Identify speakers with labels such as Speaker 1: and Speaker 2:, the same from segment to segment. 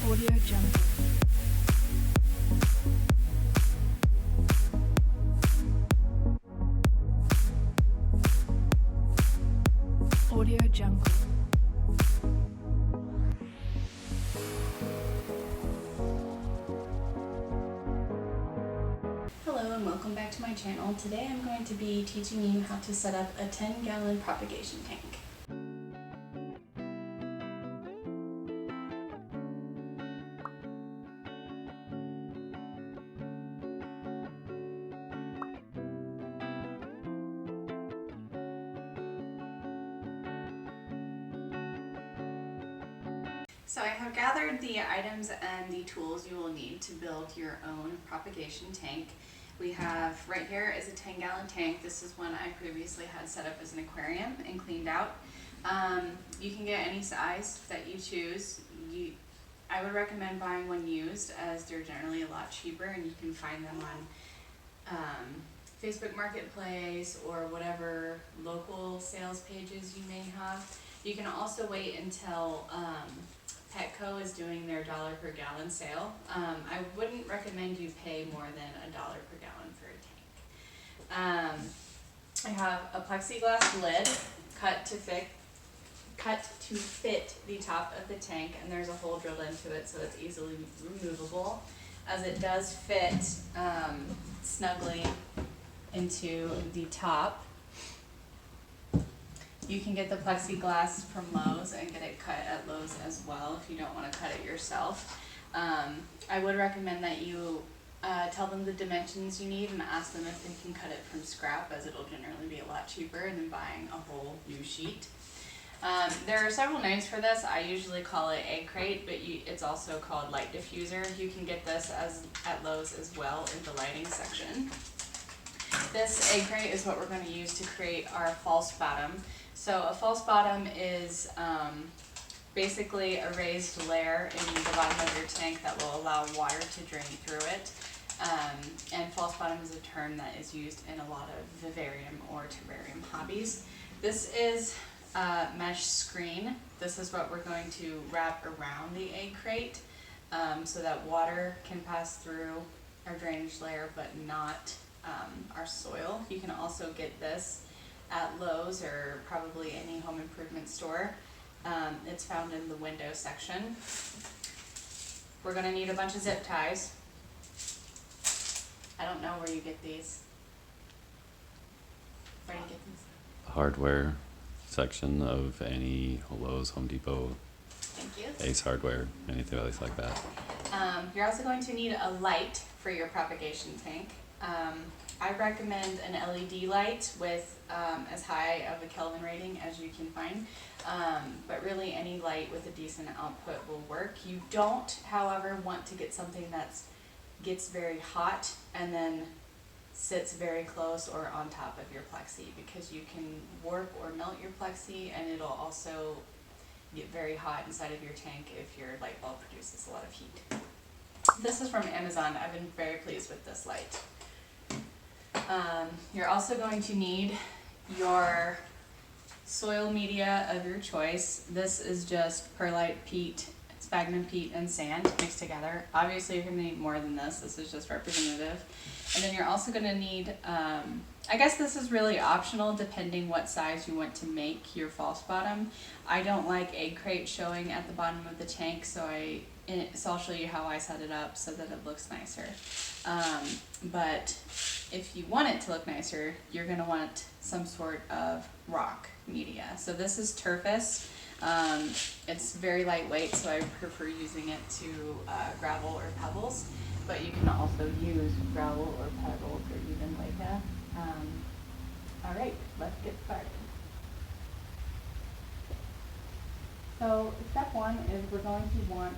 Speaker 1: Audio Jungle. Audio Jungle.
Speaker 2: Hello and welcome back to my channel. Today I'm going to be teaching you how to set up a 10-gallon propagation tank. So I have gathered the items and the tools you will need to build your own propagation tank. We have right here is a 10-gallon tank. This is one I previously had set up as an aquarium and cleaned out. You can get any size that you choose. I would recommend buying one used as they're generally a lot cheaper and you can find them on Facebook Marketplace or whatever local sales pages you may have. You can also wait until Petco is doing their $1 per gallon sale. I wouldn't recommend you pay more than $1 per gallon for a tank. I have a plexiglass lid cut to fit the top of the tank, and there's a hole drilled into it so it's easily removable, as it does fit snugly into the top. You can get the plexiglass from Lowe's and get it cut at Lowe's as well if you don't want to cut it yourself. I would recommend that you tell them the dimensions you need and ask them if they can cut it from scrap, as it'll generally be a lot cheaper than buying a whole new sheet. There are several names for this. I usually call it egg crate, but it's also called light diffuser. You can get this at Lowe's as well in the lighting section. This egg crate is what we're going to use to create our false bottom. So a false bottom is basically a raised layer in the bottom of your tank that will allow water to drain through it. And false bottom is a term that is used in a lot of vivarium or terrarium hobbies. This is mesh screen. This is what we're going to wrap around the egg crate so that water can pass through our drainage layer but not our soil. You can also get this at Lowe's or probably any home improvement store. It's found in the window section. We're going to need a bunch of zip ties. I don't know where you get these. Where do you get these?
Speaker 3: Hardware section of any Lowe's, Home Depot,
Speaker 2: Thank you.
Speaker 3: Ace Hardware, anything like that.
Speaker 2: You're also going to need a light for your propagation tank. I recommend an LED light with as high of a Kelvin rating as you can find, but really any light with a decent output will work. You don't, however, want to get something that gets very hot and then sits very close or on top of your plexi, because you can warp or melt your plexi, and it'll also get very hot inside of your tank if your light bulb produces a lot of heat. This is from Amazon. I've been very pleased with this light. You're also going to need your soil media of your choice. This is just perlite, peat, sphagnum peat, and sand mixed together. Obviously you're going to need more than this. This is just representative. And then you're also going to need, I guess this is really optional depending what size you want to make your false bottom. I don't like egg crate showing at the bottom of the tank, so I'll show you how I set it up so that it looks nicer. But if you want it to look nicer, you're going to want some sort of rock media. So this is turfus. It's very lightweight, so I prefer using it to gravel or pebbles, but you can also use gravel or pebbles or even mica. All right, let's get started. So step one is we're going to want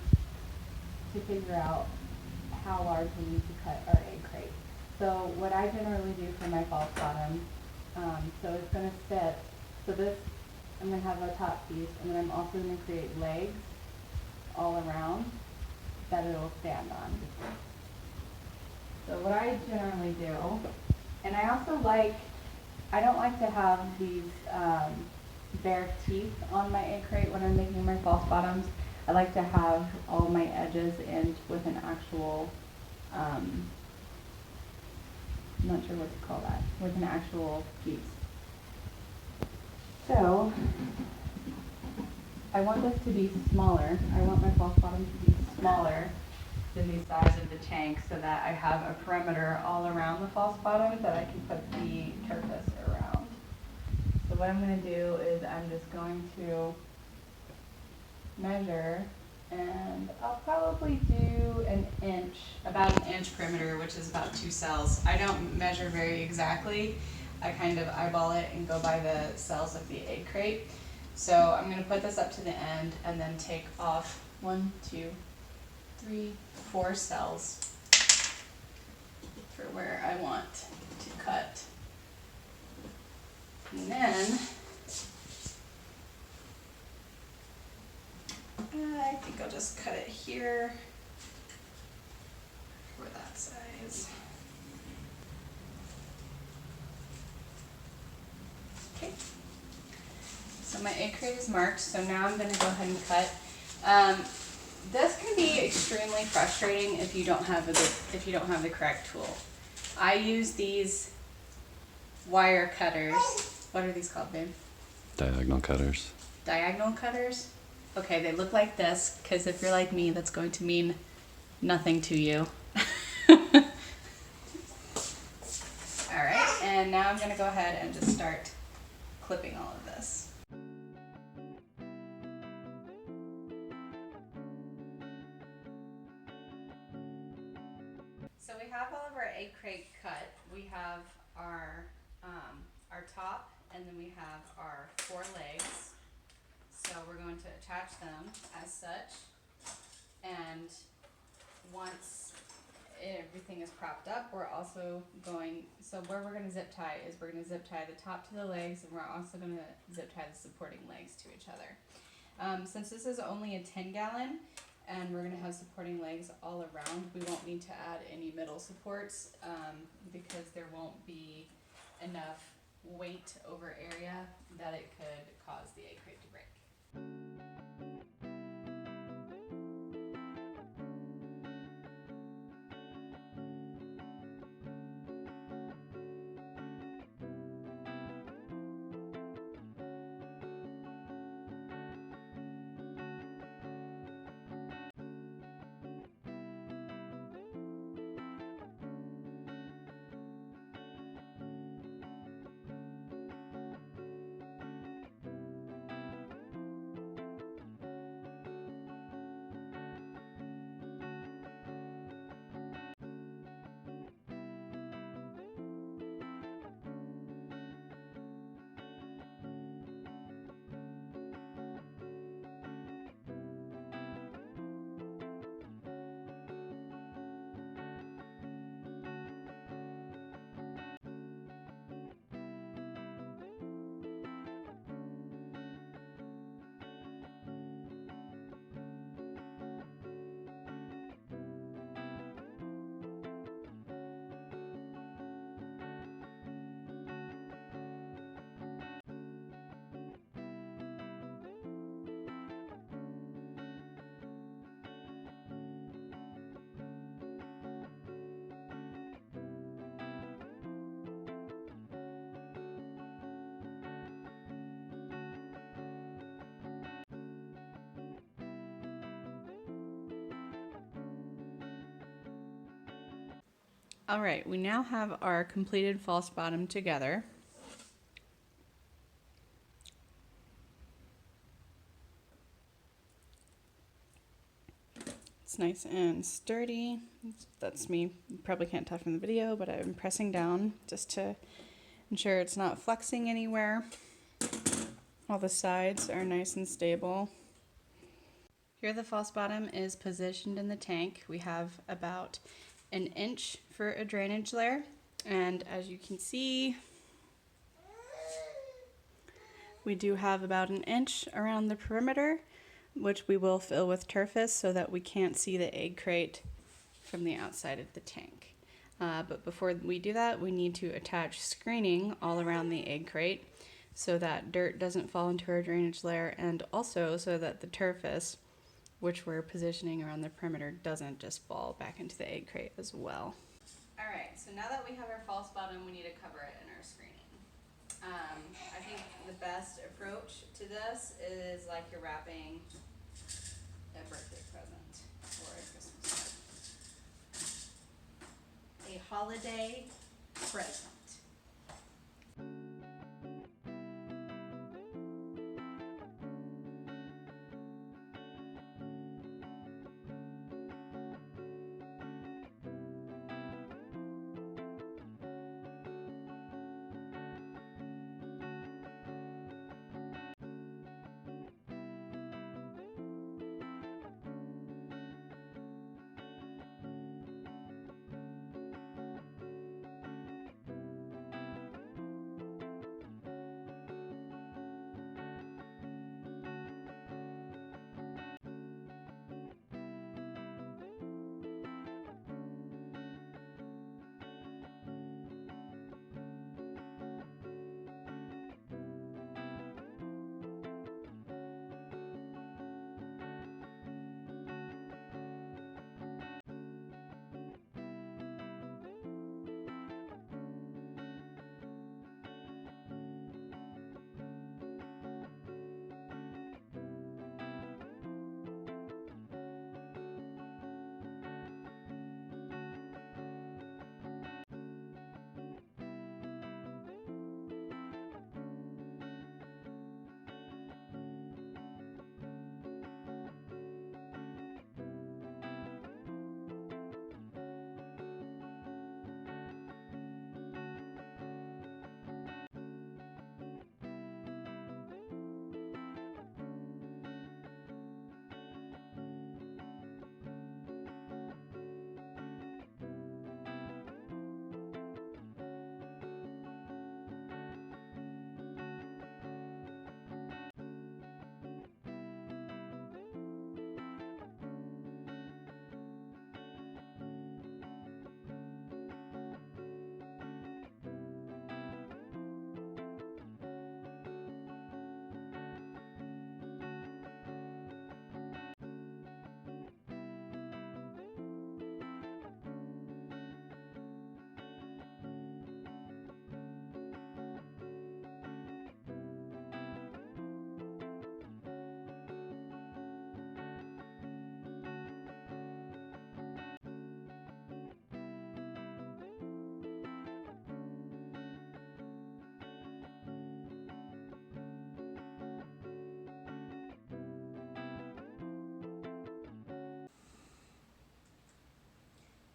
Speaker 2: to figure out how large we need to cut our egg crate. So what I generally do for my false bottom, so it's going to fit, so this, I'm going to have a top piece, and then I'm also going to create legs all around that it'll stand on. So what I generally do, and I also I don't like to have these bare teeth on my egg crate when I'm making my false bottoms. I like to have all my edges in with an actual, I'm not sure what to call that, with an actual piece. So, I want this to be smaller. I want my false bottom to be smaller than the size of the tank so that I have a perimeter all around the false bottom that I can put the turquoise around. So what I'm going to do is I'm just going to measure, and I'll probably do about an inch perimeter, which is about 2 cells. I don't measure very exactly. I kind of eyeball it and go by the cells of the egg crate. So I'm going to put this up to the end and then take off 1, 2, 3, 4 cells for where I want to cut. And then I think I'll just cut it here for that size. Okay. So my egg crate is marked, so now I'm going to go ahead and cut. This can be extremely frustrating if you don't have the correct tool. I use these wire cutters. What are these called, babe?
Speaker 3: Diagonal cutters.
Speaker 2: Diagonal cutters? Okay, they look like this, because if you're like me, that's going to mean nothing to you. Alright, and now I'm going to go ahead and just start clipping all of this. So we have all of our egg crate cut. We have our top, and then we have our 4 legs. So we're going to attach them as such, and once everything is propped up, we're also going, so where we're going to zip tie is we're going to zip tie the top to the legs, and we're also going to zip tie the supporting legs to each other. Since this is only a 10-gallon, and we're going to have supporting legs all around, we won't need to add any middle supports because there won't be enough weight over area that it could cause the egg crate to break. All right, we now have our completed false bottom together. It's nice and sturdy. That's me. You probably can't tell from the video, but I'm pressing down just to ensure it's not flexing anywhere. All the sides are nice and stable. Here the false bottom is positioned in the tank. We have about an inch for a drainage layer, and as you can see, we do have about an inch around the perimeter, which we will fill with turfus so that we can't see the egg crate from the outside of the tank. But before we do that, we need to attach screening all around the egg crate so that dirt doesn't fall into our drainage layer, and also so that the turfus which we're positioning around the perimeter doesn't just fall back into the egg crate as well. All right, so now that we have our false bottom, we need to cover it in our screening. I think the best approach to this is like you're wrapping a birthday present or a Christmas present. A holiday present.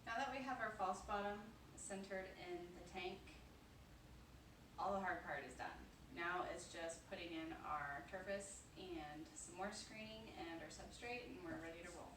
Speaker 2: Now that we have our false bottom centered in the tank, all the hard part is done. Now it's just putting in our turfus and some more screening and our substrate, and we're ready to roll.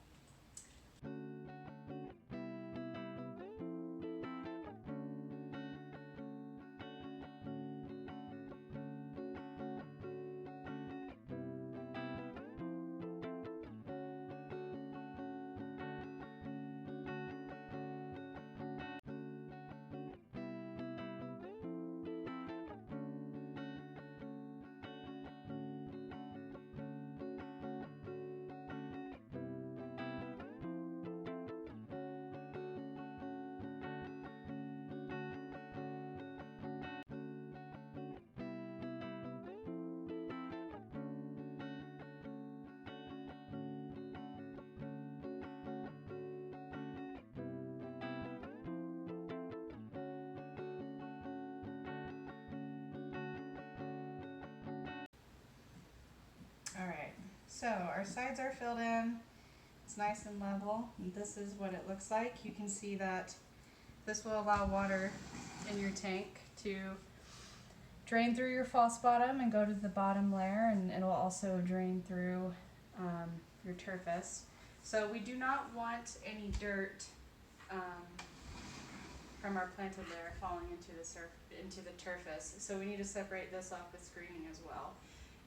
Speaker 2: Alright, so our sides are filled in, it's nice and level, and this is what it looks like. You can see that this will allow water in your tank to drain through your false bottom and go to the bottom layer, and it will also drain through your turfus. So we do not want any dirt from our planted layer falling into the turfus, so we need to separate this off with screening as well.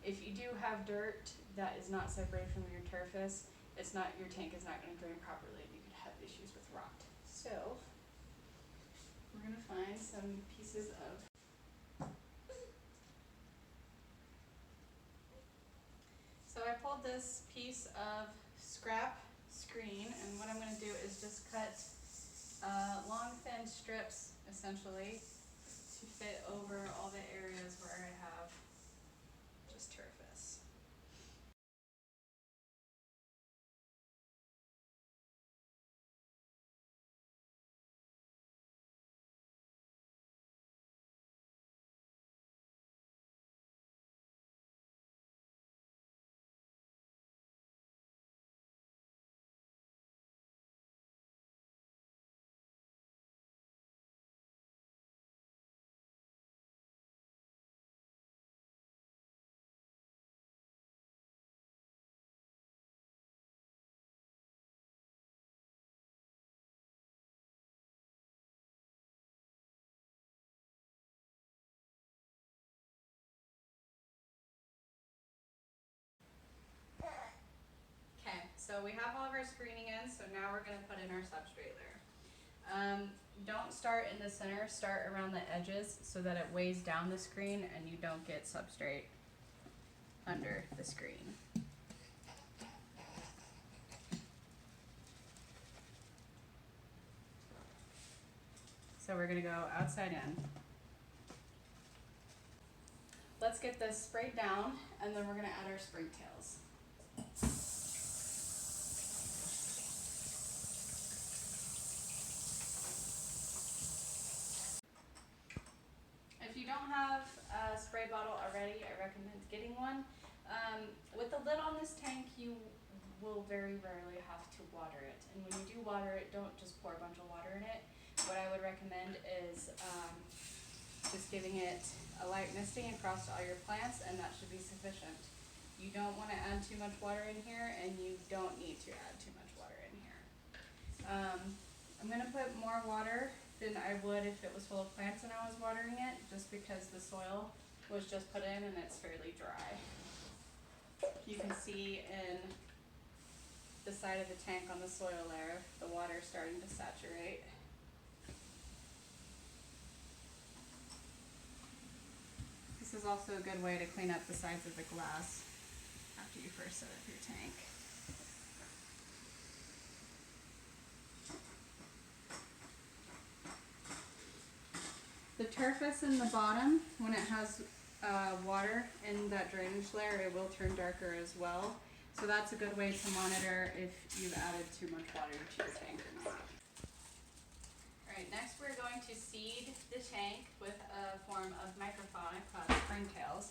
Speaker 2: If you do have dirt that is not separated from your turfus, your tank is not going to drain properly, and you could have issues with rot. So we're going to find some pieces of. So I pulled this piece of scrap screen, and what I'm going to do is just cut long thin strips essentially to fit over all the areas where I have just turfus. Okay, so we have all of our screening in, so now we're going to put in our substrate layer. Don't start in the center, start around the edges so that it weighs down the screen and you don't get substrate under the screen. So we're going to go outside in. Let's get this sprayed down, and then we're going to add our Springtails. If you don't have a spray bottle already, I recommend getting one. With the lid on this tank, you will very rarely have to water it. And when you do water it, don't just pour a bunch of water in it. What I would recommend is just giving it a light misting across all your plants, and that should be sufficient. You don't want to add too much water in here, and you don't need to add too much water in here. I'm going to put more water than I would if it was full of plants and I was watering it, just because the soil was just put in and it's fairly dry. You can see in the side of the tank on the soil layer, the water starting to saturate. This is also a good way to clean up the sides of the glass after you first set up your tank. The turfus in the bottom, when it has water in that drainage layer, it will turn darker as well. So that's a good way to monitor if you've added too much water to your tank or not. Alright, next we're going to seed the tank with a form of microfauna called Springtails.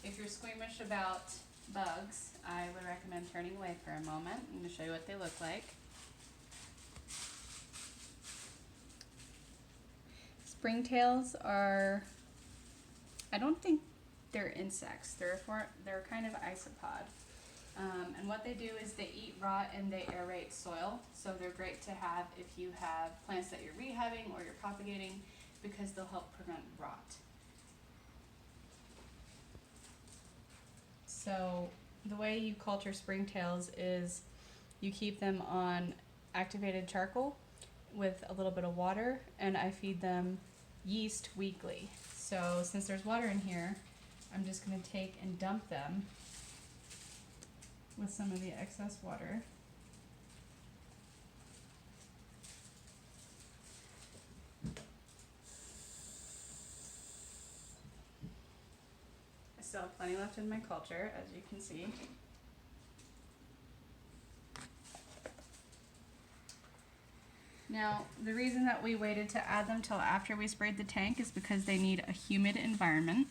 Speaker 2: If you're squeamish about bugs, I would recommend turning away for a moment. I'm going to show you what they look like. Springtails are, I don't think they're insects, they're kind of isopod. And what they do is they eat rot and they aerate soil, so they're great to have if you have plants that you're rehabbing or you're propagating, because they'll help prevent rot. So the way you culture Springtails is you keep them on activated charcoal with a little bit of water, and I feed them yeast weekly. So since there's water in here, I'm just going to take and dump them with some of the excess water. I still have plenty left in my culture, as you can see. Now, the reason that we waited to add them till after we sprayed the tank is because they need a humid environment.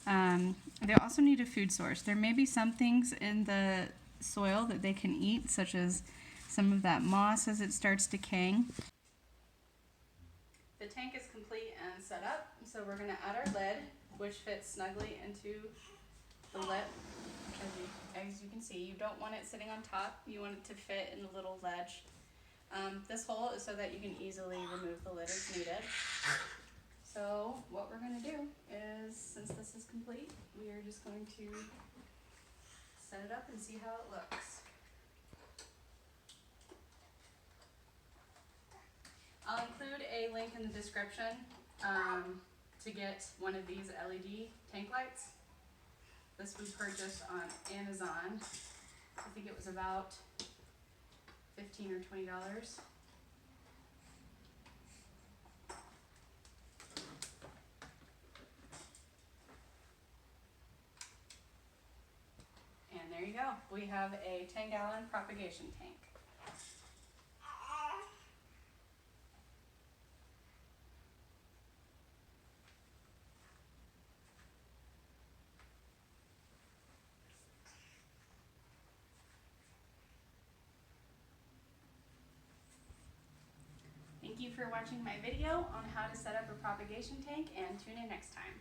Speaker 2: They also need a food source. There may be some things in the soil that they can eat, such as some of that moss as it starts decaying. The tank is complete and set up, so we're going to add our lid, which fits snugly into the lip. As you can see, you don't want it sitting on top, you want it to fit in the little ledge. This hole is so that you can easily remove the lid as needed. So what we're going to do is, since this is complete, we are just going to set it up and see how it looks. I'll include a link in the description to get one of these LED tank lights. This we purchased on Amazon. I think it was about $15 or $20. And there you go. We have a 10-gallon propagation tank. Thank you for watching my video on how to set up a propagation tank, and tune in next time.